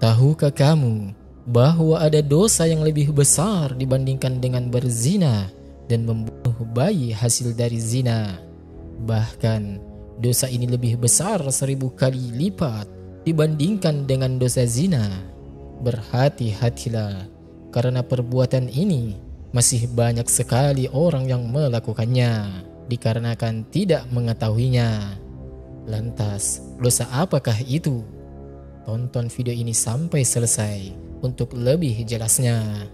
Tahukah kamu bahwa ada dosa yang lebih besar dibandingkan dengan berzina dan membunuh bayi hasil dari zina? Bahkan dosa ini lebih besar 1000 kali lipat dibandingkan dengan dosa zina. Berhati-hatilah, karena perbuatan ini masih banyak sekali orang yang melakukannya dikarenakan tidak mengetahuinya. Lantas, dosa apakah itu? Tonton video ini sampai selesai untuk lebih jelasnya.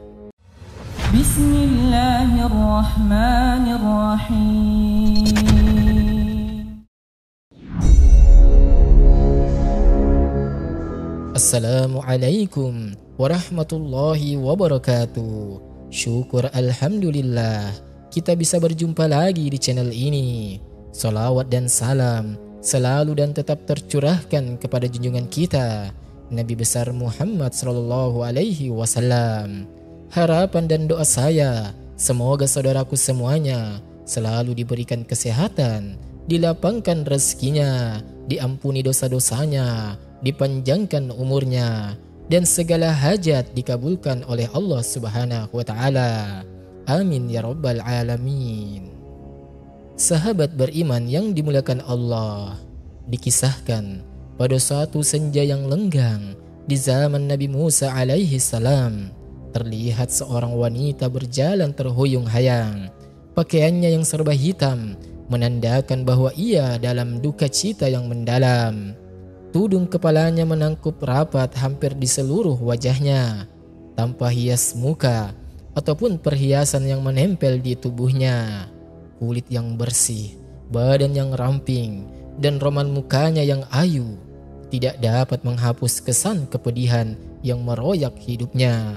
Bismillahirrahmanirrahim. Assalamualaikum warahmatullahi wabarakatuh. Syukur alhamdulillah kita bisa berjumpa lagi di channel ini. Salawat dan salam selalu dan tetap tercurahkan kepada junjungan kita Nabi besar Muhammad sallallahu alaihi wasallam. Harapan dan doa saya semoga saudaraku semuanya selalu diberikan kesehatan, dilapangkan rezekinya, diampuni dosa-dosanya, dipanjangkan umurnya, dan segala hajat dikabulkan oleh Allah Subhanahu wa taala. Amin ya rabbal alamin. Sahabat beriman yang dimuliakan Allah, dikisahkan pada suatu senja yang lenggang di zaman Nabi Musa alaihi salam, terlihat seorang wanita berjalan terhuyung-hayang. Pakaiannya yang serba hitam menandakan bahwa ia dalam duka cita yang mendalam. Tudung kepalanya menangkup rapat hampir di seluruh wajahnya, tanpa hias muka ataupun perhiasan yang menempel di tubuhnya. Kulit yang bersih, badan yang ramping, dan roman mukanya yang ayu tidak dapat menghapus kesan kepedihan yang meroyak hidupnya.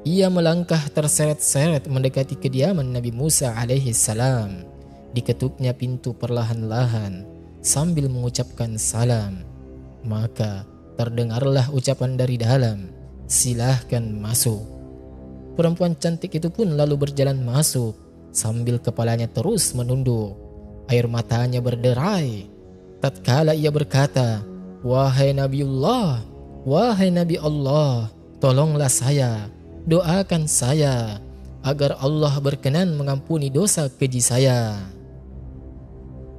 Ia melangkah terseret-seret mendekati kediaman Nabi Musa alaihi salam. Diketuknya pintu perlahan-lahan sambil mengucapkan salam. Maka terdengarlah ucapan dari dalam, "Silahkan masuk." Perempuan cantik itu pun lalu berjalan masuk sambil kepalanya terus menunduk. Air matanya berderai tatkala ia berkata, "Wahai Nabiullah, wahai Nabi Allah, tolonglah saya, doakan saya agar Allah berkenan mengampuni dosa keji saya."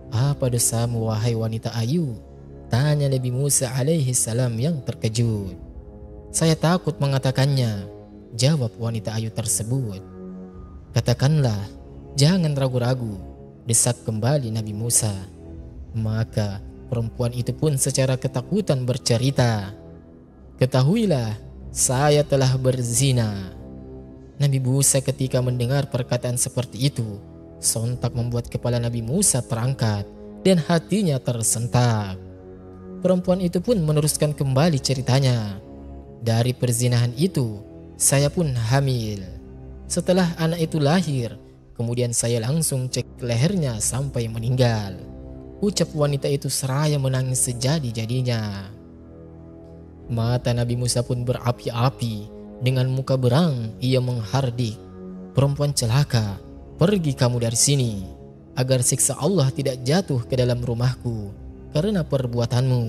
"Apa dosamu wahai wanita ayu?" tanya Nabi Musa alaihi salam yang terkejut. "Saya takut mengatakannya," jawab wanita ayu tersebut. "Katakanlah, jangan ragu-ragu," desak kembali Nabi Musa. Maka perempuan itu pun secara ketakutan bercerita, "Ketahuilah, saya telah berzina." Nabi Musa ketika mendengar perkataan seperti itu, sontak membuat kepala Nabi Musa terangkat dan hatinya tersentak. Perempuan itu pun meneruskan kembali ceritanya, "Dari perzinahan itu, saya pun hamil. Setelah anak itu lahir, kemudian saya langsung cek lehernya sampai meninggal." Ucap wanita itu seraya menangis sejadi-jadinya. Mata Nabi Musa pun berapi-api. Dengan muka berang ia menghardik, "Perempuan celaka, pergi kamu dari sini, agar siksa Allah tidak jatuh ke dalam rumahku karena perbuatanmu.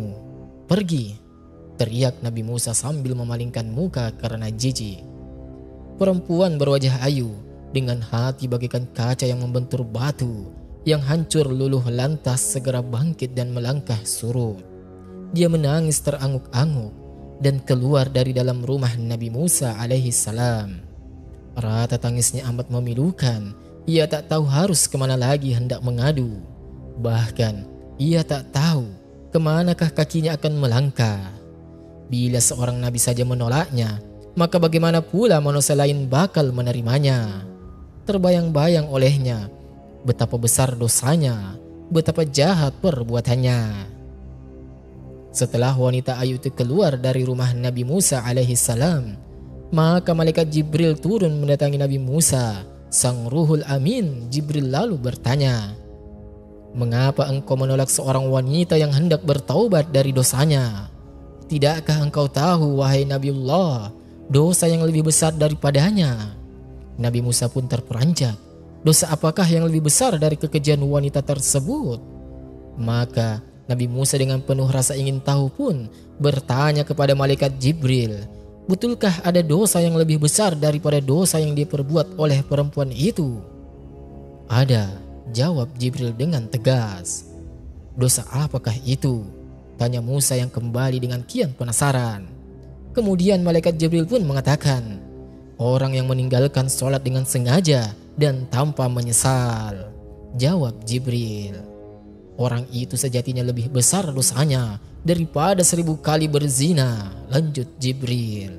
Pergi!" teriak Nabi Musa sambil memalingkan muka karena jijik. Perempuan berwajah ayu dengan hati bagaikan kaca yang membentur batu, yang hancur luluh lantas segera bangkit dan melangkah surut. Dia menangis terangguk-angguk dan keluar dari dalam rumah Nabi Musa alaihi salam. Rata tangisnya amat memilukan. Ia tak tahu harus kemana lagi hendak mengadu. Bahkan ia tak tahu kemanakah kakinya akan melangkah. Bila seorang nabi saja menolaknya, maka bagaimana pula manusia lain bakal menerimanya? Terbayang-bayang olehnya betapa besar dosanya, betapa jahat perbuatannya. Setelah wanita ayu itu keluar dari rumah Nabi Musa alaihi salam, maka malaikat Jibril turun mendatangi Nabi Musa. Sang Ruhul Amin Jibril lalu bertanya, "Mengapa engkau menolak seorang wanita yang hendak bertaubat dari dosanya? Tidakkah engkau tahu wahai Nabiullah, dosa yang lebih besar daripadanya?" Nabi Musa pun terperanjat. Dosa apakah yang lebih besar dari kekejian wanita tersebut? Maka Nabi Musa dengan penuh rasa ingin tahu pun bertanya kepada malaikat Jibril, betulkah ada dosa yang lebih besar daripada dosa yang diperbuat oleh perempuan itu? Ada, jawab Jibril dengan tegas. Dosa apakah itu? Tanya Musa yang kembali dengan kian penasaran. Kemudian malaikat Jibril pun mengatakan, orang yang meninggalkan sholat dengan sengaja dan tanpa menyesal. Jawab Jibril, orang itu sejatinya lebih besar dosanya daripada 1000 kali berzina. Lanjut Jibril.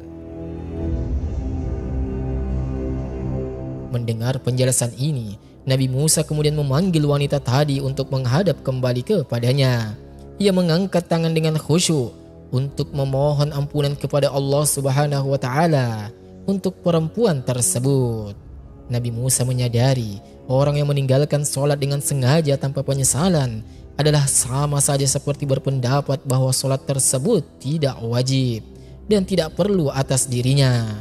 Mendengar penjelasan ini, Nabi Musa kemudian memanggil wanita tadi untuk menghadap kembali kepadanya. Ia mengangkat tangan dengan khusyuk untuk memohon ampunan kepada Allah Subhanahu wa Ta'ala untuk perempuan tersebut. Nabi Musa menyadari orang yang meninggalkan sholat dengan sengaja tanpa penyesalan adalah sama saja seperti berpendapat bahwa sholat tersebut tidak wajib dan tidak perlu atas dirinya.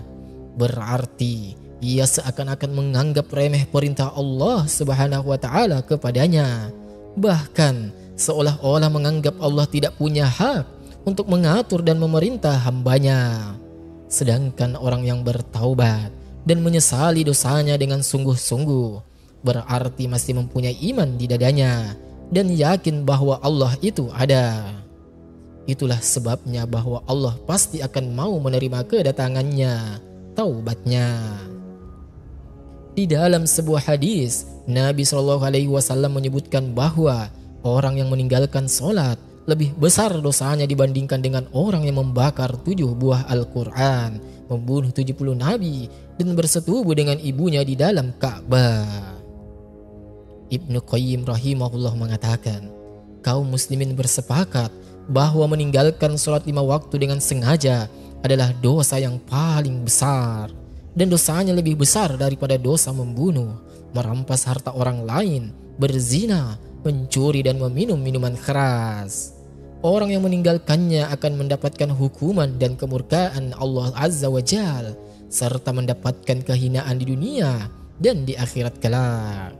Berarti ia seakan-akan menganggap remeh perintah Allah Subhanahu wa Ta'ala kepadanya. Bahkan seolah-olah menganggap Allah tidak punya hak untuk mengatur dan memerintah hambanya. Sedangkan orang yang bertaubat dan menyesali dosanya dengan sungguh-sungguh berarti masih mempunyai iman di dadanya dan yakin bahwa Allah itu ada. Itulah sebabnya bahwa Allah pasti akan mau menerima kedatangannya, taubatnya. Di dalam sebuah hadis, Nabi SAW menyebutkan bahwa orang yang meninggalkan sholat lebih besar dosanya dibandingkan dengan orang yang membakar 7 buah Al-Quran, membunuh 70 nabi, dan bersetubuh dengan ibunya di dalam Ka'bah. Ibnu Qayyim rahimahullah mengatakan, kaum muslimin bersepakat bahwa meninggalkan sholat 5 waktu dengan sengaja adalah dosa yang paling besar. Dan dosanya lebih besar daripada dosa membunuh, merampas harta orang lain, berzina, mencuri dan meminum minuman keras. Orang yang meninggalkannya akan mendapatkan hukuman dan kemurkaan Allah Azza wa Jal, serta mendapatkan kehinaan di dunia dan di akhirat kelak.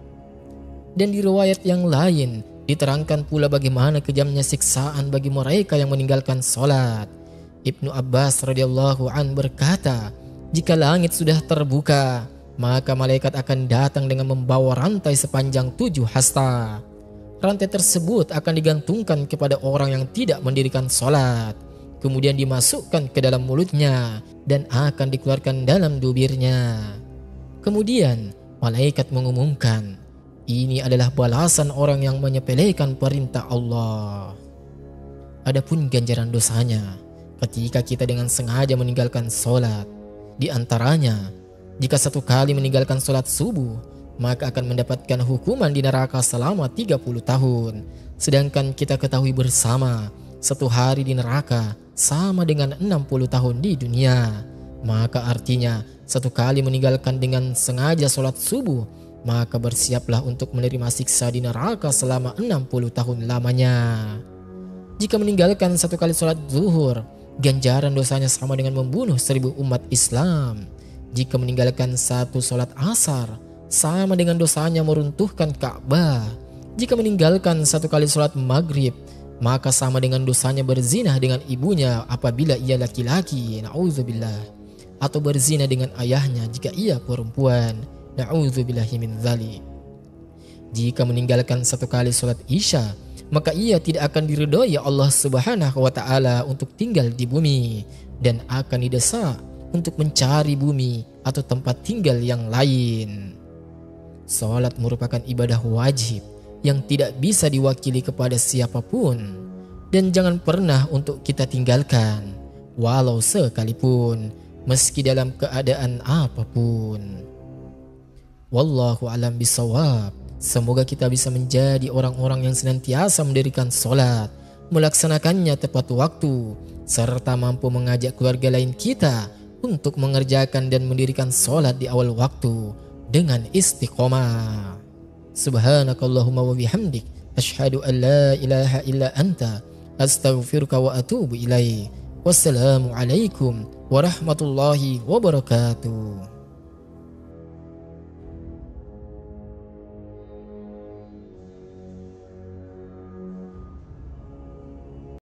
Dan di riwayat yang lain diterangkan pula bagaimana kejamnya siksaan bagi mereka yang meninggalkan sholat. Ibnu Abbas radhiyallahu an berkata, jika langit sudah terbuka, maka malaikat akan datang dengan membawa rantai sepanjang 7 hasta. Rantai tersebut akan digantungkan kepada orang yang tidak mendirikan sholat, kemudian dimasukkan ke dalam mulutnya dan akan dikeluarkan dalam bibirnya. Kemudian malaikat mengumumkan, ini adalah balasan orang yang menyepelekan perintah Allah. Adapun ganjaran dosanya ketika kita dengan sengaja meninggalkan sholat, di antaranya, jika 1 kali meninggalkan sholat subuh, maka akan mendapatkan hukuman di neraka selama 30 tahun. Sedangkan kita ketahui bersama, 1 hari di neraka sama dengan 60 tahun di dunia. Maka artinya, 1 kali meninggalkan dengan sengaja sholat subuh, maka bersiaplah untuk menerima siksa di neraka selama 60 tahun lamanya. Jika meninggalkan 1 kali sholat zuhur, ganjaran dosanya sama dengan membunuh 1000 umat Islam. Jika meninggalkan 1 sholat asar, sama dengan dosanya meruntuhkan Ka'bah. Jika meninggalkan 1 kali sholat maghrib, maka sama dengan dosanya berzina dengan ibunya apabila ia laki-laki, na'udzubillah, atau berzina dengan ayahnya jika ia perempuan, na'udzubillahi min dzalik. Jika meninggalkan 1 kali sholat isya, maka ia tidak akan diridhoi Allah Subhanahu wa Ta'ala untuk tinggal di bumi dan akan didesak untuk mencari bumi atau tempat tinggal yang lain. Salat merupakan ibadah wajib yang tidak bisa diwakili kepada siapapun dan jangan pernah untuk kita tinggalkan walau sekalipun, meski dalam keadaan apapun. Wallahu alam bisawab. Semoga kita bisa menjadi orang-orang yang senantiasa mendirikan sholat, melaksanakannya tepat waktu, serta mampu mengajak keluarga lain kita untuk mengerjakan dan mendirikan sholat di awal waktu dengan istiqomah. Subhanakallahumma wa bihamdik, asyhadu an la ilaha illa anta, astaghfiruka wa atubu ilaik. Wassalamualaikum warahmatullahi wabarakatuh.